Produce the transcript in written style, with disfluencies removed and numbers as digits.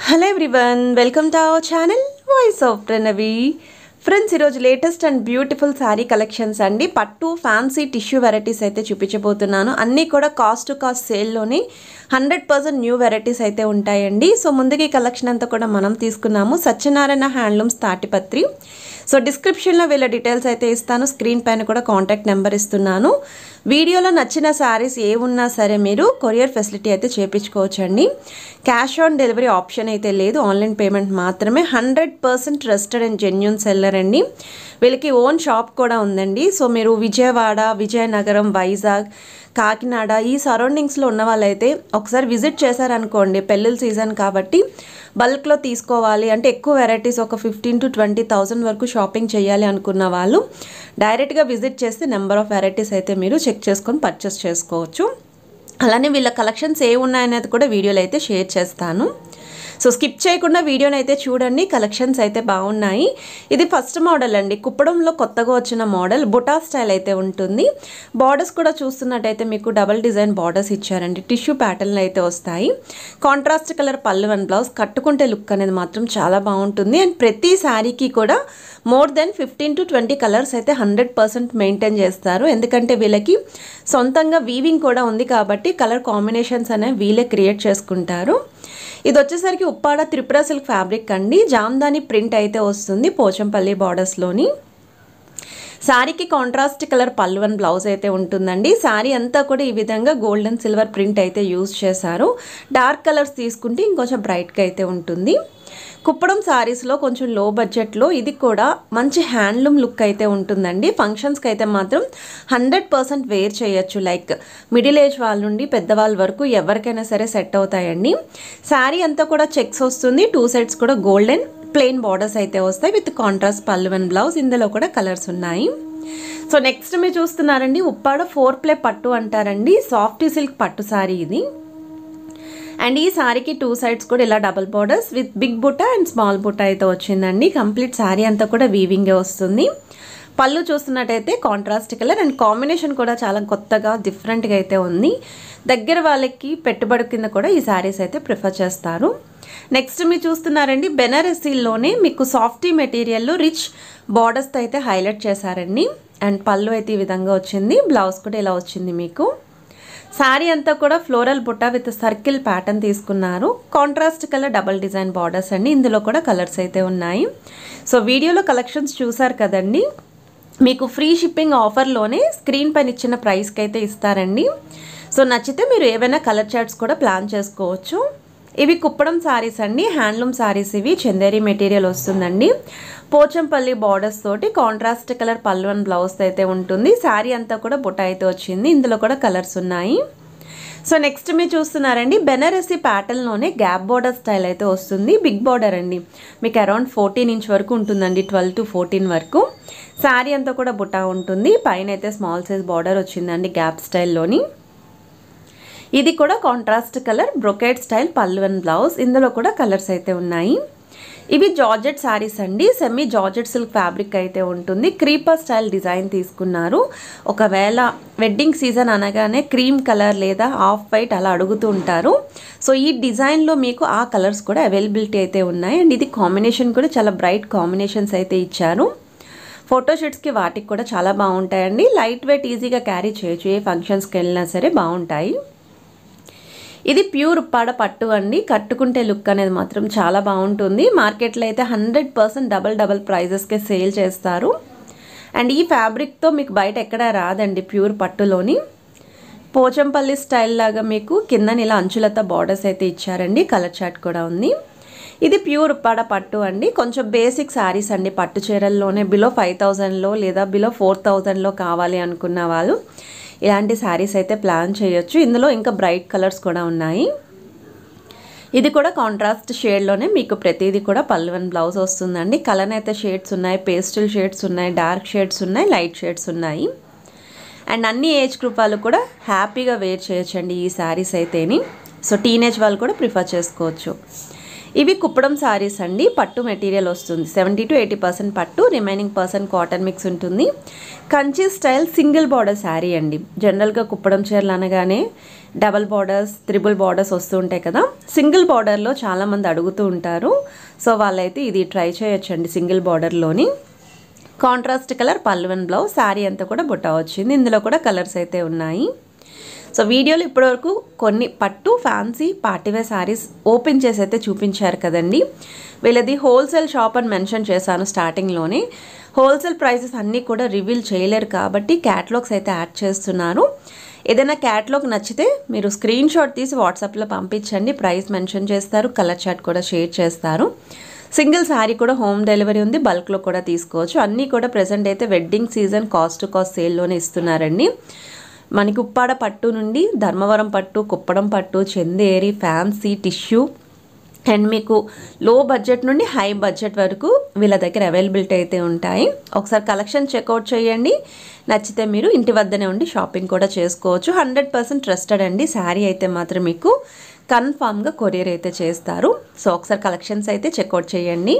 Hello everyone, welcome to our channel Voice of Pranavi. Friends, ఈరోజు latest and beautiful sari collections అండి. పట్టు fancy tissue varieties అయితే చూపించబోతున్నాను. అన్నీ కూడా కాస్ట్ టు కాస్ట్ సేల్లోనే 100% న్యూ వెరైటీస్ అయితే ఉంటాయండి. సో ముందుగా ఈ కలెక్షన్ అంతా కూడా మనం తీసుకున్నాము సత్యనారాయణ హ్యాండ్లూమ్స్ తాటిపత్రి. సో డిస్క్రిప్షన్లో వీళ్ళ డీటెయిల్స్ అయితే ఇస్తాను, స్క్రీన్ పైన కూడా కాంటాక్ట్ నెంబర్ ఇస్తున్నాను. వీడియోలో నచ్చిన శారీస్ ఏ ఉన్నా సరే మీరు కొరియర్ ఫెసిలిటీ అయితే చేయించుకోవచ్చండి. క్యాష్ ఆన్ డెలివరీ ఆప్షన్ అయితే లేదు, ఆన్లైన్ పేమెంట్ మాత్రమే. 100% ట్రస్టెడ్ అండ్ జెన్యూన్ సెల్లర్ అండి. వీళ్ళకి ఓన్ షాప్ కూడా ఉందండి. సో మీరు విజయవాడ, విజయనగరం, వైజాగ్, కాకినాడ ఈ సరౌండింగ్స్లో ఉన్న వాళ్ళైతే ఒకసారి విజిట్ చేశారనుకోండి, పెళ్ళిళ్ళ సీజన్ కాబట్టి బల్క్లో తీసుకోవాలి అంటే ఎక్కువ వెరైటీస్ ఒక 15,000 to 20,000 వరకు షాపింగ్ చేయాలి అనుకున్న వాళ్ళు డైరెక్ట్గా విజిట్ చేస్తే నెంబర్ ఆఫ్ వెరైటీస్ అయితే మీరు చెక్ చేసుకొని పర్చేస్ చేసుకోవచ్చు. అలానే వీళ్ళ కలెక్షన్స్ ఏ ఉన్నాయనేది కూడా వీడియోలో అయితే షేర్ చేస్తాను. సో స్కిప్ చేయకుండా వీడియోని అయితే చూడండి, కలెక్షన్స్ అయితే బాగున్నాయి. ఇది ఫస్ట్ మోడల్ అండి, కుప్పడంలో కొత్తగా వచ్చిన మోడల్. బుటా స్టైల్ అయితే ఉంటుంది. బార్డర్స్ కూడా చూస్తున్నట్టయితే మీకు డబల్ డిజైన్ బార్డర్స్ ఇచ్చారండి. టిష్యూ ప్యాటర్న్ అయితే వస్తాయి. కాంట్రాస్ట్ కలర్ పళ్ళు అండ్ బ్లౌజ్. కట్టుకుంటే లుక్ అనేది మాత్రం చాలా బాగుంటుంది. అండ్ ప్రతి శారీకి కూడా మోర్ దెన్ 15 to 20 కలర్స్ అయితే 100% మెయింటైన్ చేస్తారు. ఎందుకంటే వీళ్ళకి సొంతంగా వీవింగ్ కూడా ఉంది కాబట్టి కలర్ కాంబినేషన్స్ అనేవి వీళ్ళే క్రియేట్ చేసుకుంటారు. ఇది వచ్చేసరికి ఉప్పాడ త్రిపుర సిల్క్ ఫ్యాబ్రిక్ అండి. జామ్దాని ప్రింట్ అయితే వస్తుంది పోచంపల్లి బార్డర్స్లోని. శారీకి కాంట్రాస్ట్ కలర్ పళ్ళు అండ్ బ్లౌజ్ అయితే ఉంటుందండి. శారీ అంతా కూడా ఈ విధంగా గోల్డ్ అండ్ సిల్వర్ ప్రింట్ అయితే యూజ్ చేశారు. డార్క్ కలర్స్ తీసుకుంటే ఇంకొంచెం బ్రైట్గా అయితే ఉంటుంది. కుప్పడం శారీస్లో కొంచెం లో బడ్జెట్లో ఇది కూడా మంచి హ్యాండ్లూమ్ లుక్ అయితే ఉంటుందండి. ఫంక్షన్స్కి అయితే మాత్రం 100% వేర్ చేయొచ్చు. లైక్ మిడిల్ ఏజ్ వాళ్ళ నుండి పెద్దవాళ్ళ వరకు ఎవరికైనా సరే సెట్ అవుతాయండి. శారీ అంతా కూడా చెక్స్ వస్తుంది. 2 సైడ్స్ కూడా గోల్డెన్ ప్లెయిన్ బార్డర్స్ అయితే వస్తాయి విత్ కాంట్రాస్ట్ పళ్ళు అండ్ బ్లౌజ్. ఇందులో కూడా కలర్స్ ఉన్నాయి. సో నెక్స్ట్ మీరు చూస్తున్నారండి, ఉప్పాడ 4 పట్టు అంటారండి. సాఫ్ట్ సిల్క్ పట్టు శారీ ఇది. అండ్ ఈ శారీకి 2 సైడ్స్ కూడా ఇలా డబుల్ బార్డర్స్ విత్ బిగ్ బుట్ట అండ్ స్మాల్ బుట్ట అయితే వచ్చిందండి. కంప్లీట్ శారీ అంతా కూడా వీవింగే వస్తుంది. పళ్ళు చూస్తున్నట్టయితే కాంట్రాస్ట్ కలర్ అండ్ కాంబినేషన్ కూడా చాలా కొత్తగా డిఫరెంట్గా అయితే ఉంది. దగ్గర వాళ్ళకి పెట్టుబడి కింద కూడా ఈ శారీస్ అయితే ప్రిఫర్ చేస్తారు. నెక్స్ట్ మీరు చూస్తున్నారండి, బెనారసీలోనే మీకు సాఫ్టీ మెటీరియల్లో రిచ్ బార్డర్స్తో అయితే హైలైట్ చేశారండి. అండ్ పళ్ళు అయితే ఈ విధంగా వచ్చింది. బ్లౌజ్ కూడా ఇలా వచ్చింది మీకు. శారీ అంతా కూడా ఫ్లోరల్ బుట్ట విత్ సర్కిల్ ప్యాటర్న్ తీసుకున్నారు. Contrast colour double design borders అండి. ఇందులో కూడా కలర్స్ అయితే ఉన్నాయి. సో వీడియోలో కలెక్షన్స్ చూసారు కదండి, మీకు ఫ్రీ షిప్పింగ్ ఆఫర్లోనే స్క్రీన్ పైన ఇచ్చిన ప్రైస్కి అయితే ఇస్తారండి. సో నచ్చితే మీరు ఏవైనా కలర్ చార్ట్స్ కూడా ప్లాన్ చేసుకోవచ్చు. ఇవి కుప్పడం శారీస్ అండి, హ్యాండ్లూమ్ శారీస్. ఇవి చందేరి మెటీరియల్ వస్తుందండి. పోచంపల్లి బార్డర్స్ తోటి కాంట్రాస్ట్ కలర్ పళ్ళు అండ్ బ్లౌజ్ అయితే ఉంటుంది. శారీ అంతా కూడా బుట్ట అయితే వచ్చింది. ఇందులో కూడా కలర్స్ ఉన్నాయి. సో నెక్స్ట్ మీరు చూస్తున్నారండి, బెనారసీ ప్యాటర్న్లోనే గ్యాప్ బార్డర్ స్టైల్ అయితే వస్తుంది. బిగ్ బార్డర్ అండి, మీకు అరౌండ్ 14 ఇంచ్ వరకు ఉంటుందండి, 12 to 14 వరకు. శారీ అంతా కూడా బుట్ట ఉంటుంది. పైన అయితే స్మాల్ సైజ్ బార్డర్ వచ్చిందండి గ్యాప్ స్టైల్లోని. ఇది కూడా కాంట్రాస్ట్ కలర్ బ్రొకేట్ స్టైల్ పళ్ళు అండ్ బ్లౌజ్. ఇందులో కూడా కలర్స్ అయితే ఉన్నాయి. ఇవి జార్జెట్ శారీస్ అండి. సెమీ జార్జెట్ సిల్క్ ఫ్యాబ్రిక్ అయితే ఉంటుంది. క్రీపర్ స్టైల్ డిజైన్ తీసుకున్నారు. ఒకవేళ వెడ్డింగ్ సీజన్ అనగానే క్రీమ్ కలర్ లేదా ఆఫ్ వైట్ అలా అడుగుతూ ఉంటారు. సో ఈ డిజైన్లో మీకు ఆ కలర్స్ కూడా అవైలబిలిటీ అయితే ఉన్నాయి. అండ్ ఇది కాంబినేషన్ కూడా చాలా బ్రైట్ కాంబినేషన్స్ అయితే ఇచ్చారు. ఫోటోషూట్స్కి వాటికి కూడా చాలా బాగుంటాయండి. లైట్ వెయిట్, ఈజీగా క్యారీ చేయొచ్చు. ఏ ఫంక్షన్స్కి వెళ్ళినా సరే బాగుంటాయి. ఇది ప్యూర్ ఉప్పాడ పట్టు అండి. కట్టుకుంటే లుక్ అనేది మాత్రం చాలా బాగుంటుంది. మార్కెట్లో అయితే 100% డబల్ ప్రైజెస్కే సేల్ చేస్తారు. అండ్ ఈ ఫ్యాబ్రిక్తో మీకు బయట ఎక్కడా రాదండి ప్యూర్ పట్టులోని. పోచంపల్లి స్టైల్ లాగా మీకు కిందని ఇలా అంచులతో బార్డర్స్ అయితే ఇచ్చారండి. కలర్ చార్ట్ కూడా ఉంది. ఇది ప్యూర్ ఉప్పాడ పట్టు అండి. కొంచెం బేసిక్ శారీస్ అండి. పట్టు చీరల్లోనే బిలో 5,000లో లేదా బిలో 4,000లో కావాలి అనుకున్న వాళ్ళు ఇలాంటి శారీస్ అయితే ప్లాన్ చేయొచ్చు. ఇందులో ఇంకా బ్రైట్ కలర్స్ కూడా ఉన్నాయి. ఇది కూడా కాంట్రాస్ట్ షేడ్లోనే మీకు ప్రతిదీ కూడా పళ్ళు అండ్ బ్లౌజ్ వస్తుందండి. కలర్ అయితే షేడ్స్ ఉన్నాయి, పేస్టల్ షేడ్స్ ఉన్నాయి, డార్క్ షేడ్స్ ఉన్నాయి, లైట్ షేడ్స్ ఉన్నాయి. అండ్ అన్ని ఏజ్ గ్రూప్ వాళ్ళు కూడా హ్యాపీగా వేర్ చేయొచ్చండి ఈ శారీస్ అయితేని. సో టీనేజ్ వాళ్ళు కూడా ప్రిఫర్ చేసుకోవచ్చు. ఇవి కుప్పడం సారీస్ అండి. పట్టు మెటీరియల్ వస్తుంది. 70 to 80% పట్టు, రిమైనింగ్ పర్సెంట్ కాటన్ మిక్స్ ఉంటుంది. Kanchi style single border sari అండి. జనరల్గా కుప్పడం చీరలు అనగానే డబల్ బార్డర్స్, త్రిబుల్ బార్డర్స్ వస్తూ ఉంటాయి కదా. సింగిల్ బార్డర్లో చాలామంది అడుగుతూ ఉంటారు. సో వాళ్ళైతే ఇది ట్రై చేయొచ్చండి. సింగిల్ బార్డర్లోని కాంట్రాస్ట్ కలర్ పళ్ళు అండ్ బ్లౌజ్, శారీ అంతా కూడా బుట్ట వచ్చింది. ఇందులో కూడా కలర్స్ అయితే ఉన్నాయి. సో వీడియోలో ఇప్పటివరకు కొన్ని పట్టు ఫ్యాన్సీ పార్టీవేర్ శారీస్ ఓపెన్ చేసి అయితే చూపించారు కదండి. వీళ్ళది హోల్సేల్ షాప్ అని మెన్షన్ చేశాను స్టార్టింగ్లోనే. హోల్సేల్ ప్రైసెస్ అన్నీ కూడా రివీల్ చేయలేరు కాబట్టి క్యాటలాగ్స్ అయితే యాడ్ చేస్తున్నారు. ఏదైనా క్యాటలాగ్ నచ్చితే మీరు స్క్రీన్ షాట్ తీసి వాట్సాప్లో పంపించండి. ప్రైస్ మెన్షన్ చేస్తారు, కలర్ చార్ట్ కూడా షేర్ చేస్తారు. సింగిల్ శారీ కూడా హోమ్ డెలివరీ ఉంది, బల్క్లో కూడా తీసుకోవచ్చు. అన్నీ కూడా ప్రెసెంట్ అయితే wedding season cost to cost సేల్లోనే ఇస్తున్నారండి. మనకి ఉప్పాడ పట్టు నుండి ధర్మవరం పట్టు, కుప్పడం పట్టు, చందేరి, ఫ్యాన్సీ, టిష్యూ అండ్ మీకు లో బడ్జెట్ నుండి హై బడ్జెట్ వరకు వీళ్ళ దగ్గర అవైలబిలిటీ అయితే ఉంటాయి. ఒకసారి కలెక్షన్ చెక్అవుట్ చేయండి. నచ్చితే మీరు ఇంటి వద్దనే ఉండి షాపింగ్ కూడా చేసుకోవచ్చు. 100% ట్రస్టెడ్ అండి. శారీ అయితే మాత్రం మీకు కన్ఫామ్గా కొరియర్ అయితే చేస్తారు. సో ఒకసారి కలెక్షన్స్ అయితే చెక్అవుట్ చేయండి.